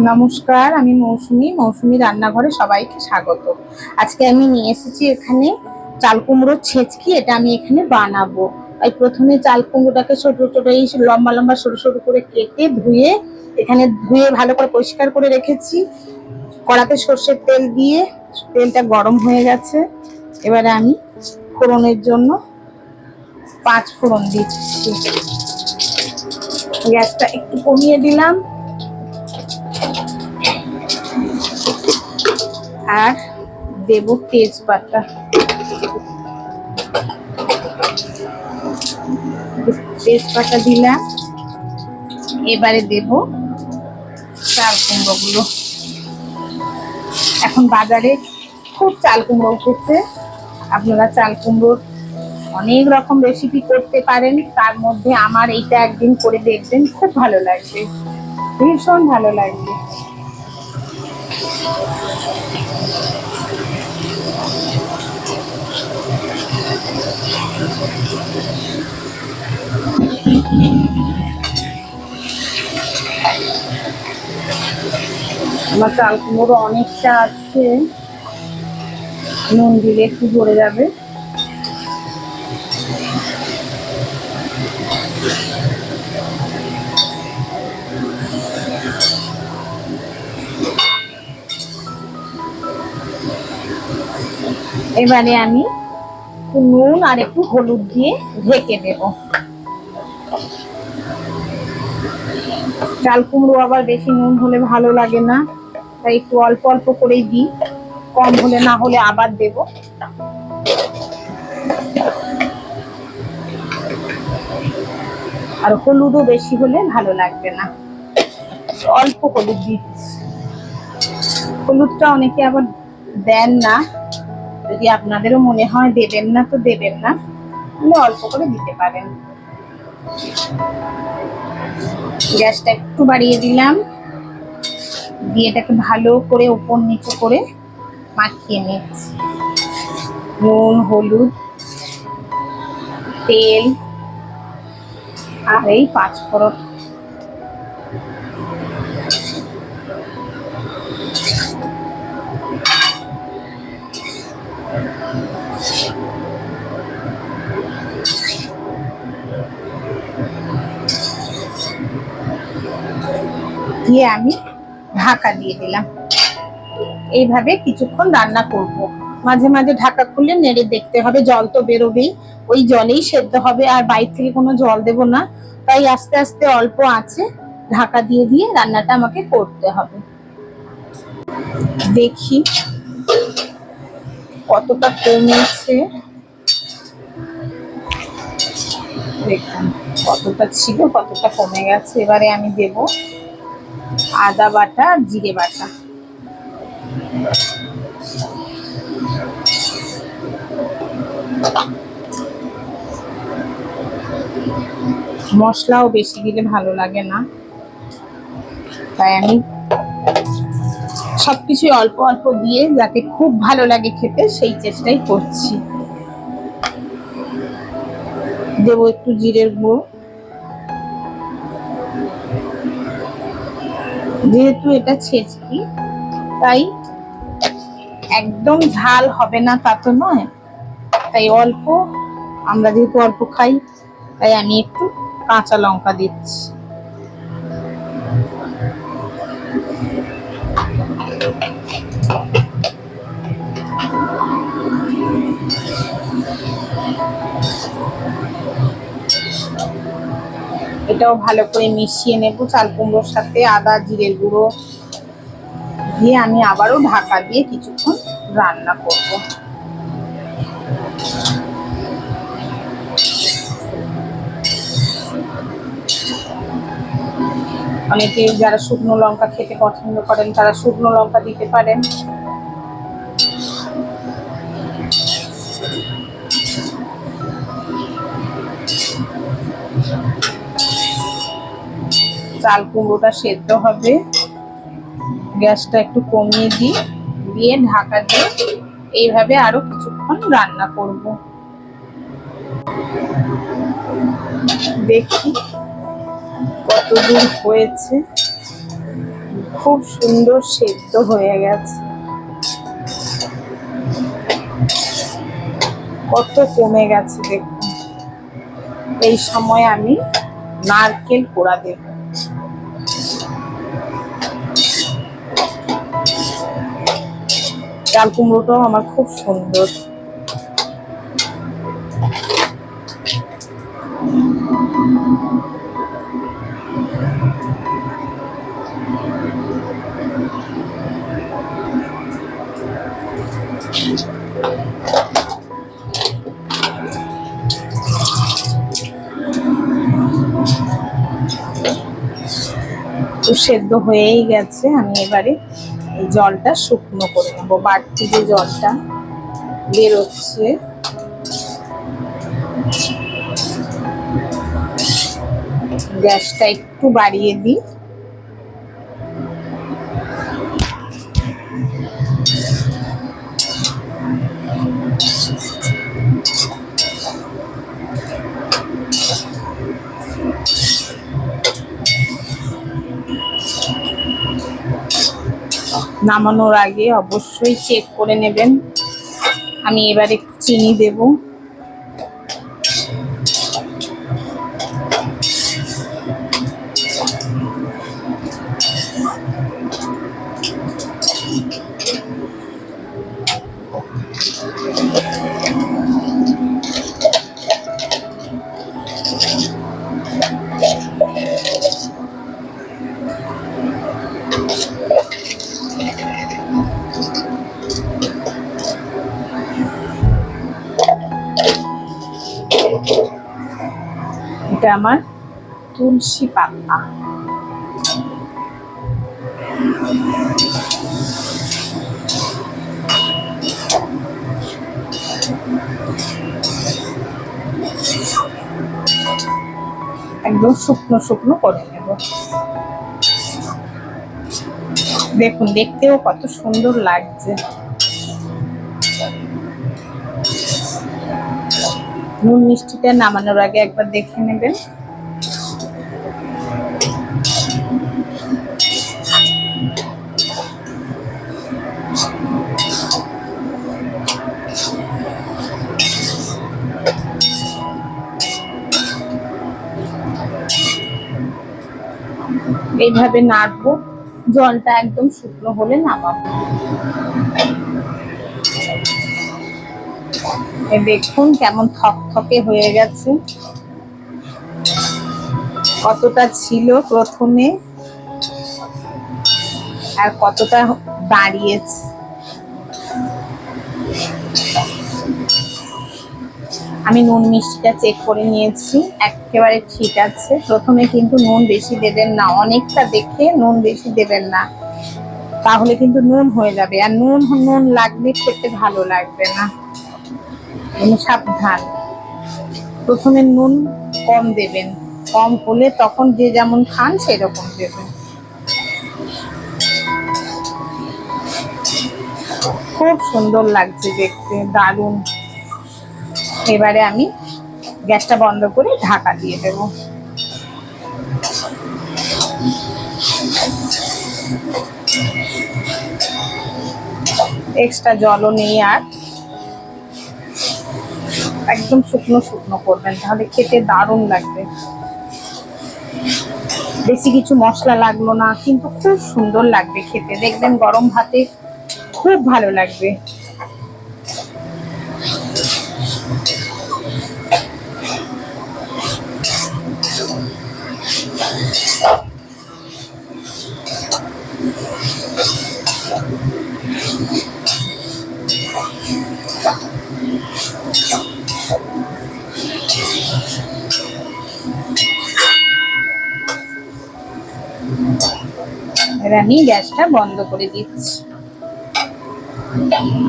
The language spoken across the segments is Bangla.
নমস্কার, আমি মৌসুমি রান্নাঘরে সবাইকে স্বাগত। আজকে আমি নিয়ে এসেছি এখানে চাল কুমড়োর ছেচকি। এটা আমি এখানে বানাবো। তাই প্রথমে চাল কুমড়োটাকে ছোট ছোট এই লম্বা লম্বা সরু সরু করে কেটে ধুয়ে ভালো করে পরিষ্কার করে রেখেছি। কড়াতে সর্ষের তেল দিয়ে তেলটা গরম হয়ে গেছে। এবারে আমি ফোড়নের জন্য 5 ফোড়ন দিচ্ছি। গ্যাসটা একটু কমিয়ে দিলাম আর দেব তেজপাতা। তেজপাতা দিলাম। এবারে দেব চাল কুমড়ো গুলো। এখন বাজারে খুব চাল কুমড়ো উঠেছে। আপনারা চাল কুমড়োর অনেক রকম রেসিপি করতে পারেন, তার মধ্যে আমার এইটা একদিন করে দেখবেন, খুব ভালো লাগবে, ভীষণ ভালো লাগবে। আমার চাল কুমড়ো অনেকটা আছে, নুন দিলে একটু ভরে যাবে। এবারে আমি নুন আর একটু হলুদ দিয়ে ঢেকে দেব। চাল কুমড়ো আবার বেশি নুন হলে ভালো লাগে না, তাই একটু অল্প অল্প করেই দিই। কম হলে না হলে আবার দেব। আর হলুদও বেশি হলে ভালো লাগবে না, অল্প হলুদ দিচ্ছি। হলুদটা অনেকে আবার দেন না, যদি আপনাদেরও মনে হয় দেবেন না তো দেবেন না, তাহলে অল্প করে দিতে পারেন। গ্যাসটা একটু বাড়িয়ে দিলাম, দিয়ে এটাকে ভালো করে উপর নিচে করে মাখিয়ে নিচ্ছি। নুন, হলুদ, তেল আর এই 5 ফোড়ন। দিয়ে আমি ঢাকা দিয়ে দিলাম। এইভাবে কিছুক্ষণ রান্না করব। মাঝে মাঝে ঢাকা খুলে নেড়ে দেখতে হবে, জল তো বেরোবেই, ওই জলেই সেদ্ধ হবে, আর বাইরে থেকে কোনো জল দেব না। তাই আস্তে আস্তে অল্প আঁচে ঢাকা দিয়ে দিয়ে রান্নাটা আমাকে করতে হবে। দেখি কতটা কমেছে, দেখুন কতটা ছিল কতটা কমে গেছে। এবারে আমি দেব আদা বাটা, জিরে বাটা। মশলাও বেশি দিলে ভালো লাগে না, তাই আমি সবকিছু অল্প অল্প দিয়ে যাতে খুব ভালো লাগে খেতে সেই চেষ্টাই করছি। দেব একটু জিরের গুঁড়ো। যেহেতু এটা ছেচকি, তাই একদম ঝাল হবে না তা তো নয়, তাই অল্প, আমরা যেহেতু অল্প খাই তাই আমি একটু কাঁচা লঙ্কা দিচ্ছি। এটাও ভালো করে মিশিয়ে নেব চাল কুমড়োর সাথে। আদা জিরের গুঁড়ো দিয়ে আমি আবারও ঢাকা দিয়ে কিছুক্ষণ রান্না করব। অনেকে যারা শুকনো লঙ্কা খেতে পছন্দ করেন তারা শুকনো লঙ্কা দিতে পারেন। চাল কুমড়োটা সেদ্ধ হবে, গ্যাসটা একটু কমিয়ে দিয়ে ঢাকা দিয়ে এইভাবে আরো কিছুক্ষণ রান্না করব। দেখি কতদূর হয়েছে। খুব সুন্দর সেদ্ধ হয়ে গেছে, কত কমে গেছে দেখুন। এই সময় আমি নারকেল কোড়া দেব। চাল কুমড়োটাও আমার খুব সুন্দর। তো সেদ্ধ হয়েই গেছে, আমি এবারে এই জলটা শুকনো করে নেবো। বাড়তি যে জলটা বেরোচ্ছে, গ্যাসটা একটু বাড়িয়ে দিই। নামানোর আগে অবশ্যই চেক করে নেবেন। আমি এবার একটু চিনি দেব। এটা আমার তুলসী পাতা। একদম শুকনো শুকনো করে নেব। দেখুন, দেখতেও কত সুন্দর লাগছে। নুন মিষ্টিটা নামানোর আগে একবার দেখে নেবেন। এইভাবে নাড়বো, জলটা একদম শুকনো হলে নামাবো। দেখুন কেমন থকথকে হয়ে গেছে, কতটা ছিল প্রথমে আর কতটা দাঁড়িয়েছে। আমি নুন মিষ্টিটা চেক করে নিয়েছি, একেবারে ঠিক আছে। প্রথমে কিন্তু নুন বেশি দেবেন না, অনেকটা দেখে নুন বেশি দেবেন না, তাহলে কিন্তু নুন হয়ে যাবে, আর নুন নুন লাগলে খেতে ভালো লাগবে না। সাবধান, প্রথমে নুন কম দেবেন, কম হলে তখন যে যেমন খান সেরকম দেবেন। খুব সুন্দর লাগছে দেখতে, দারুণ। এবারে আমি গ্যাসটা বন্ধ করে ঢাকা দিয়ে দেব। এক্সট্রা জলও নেই, আর একদম শুকনো শুকনো করবেন, তাহলে খেতে দারুণ লাগবে। বেশি কিছু মশলা লাগলো না, কিন্তু খুব সুন্দর লাগবে খেতে। দেখবেন গরম ভাতে খুব ভালো লাগবে। এবার আমি গ্যাসটা বন্ধ করে দিচ্ছি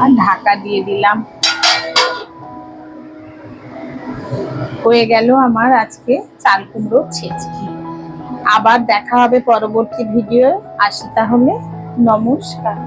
আর ঢাকা দিয়ে দিলাম। হয়ে গেল আমার আজকে চাল কুমড়ো ছেচকি। আবার দেখা হবে পরবর্তী ভিডিও। আসি তাহলে, নমস্কার।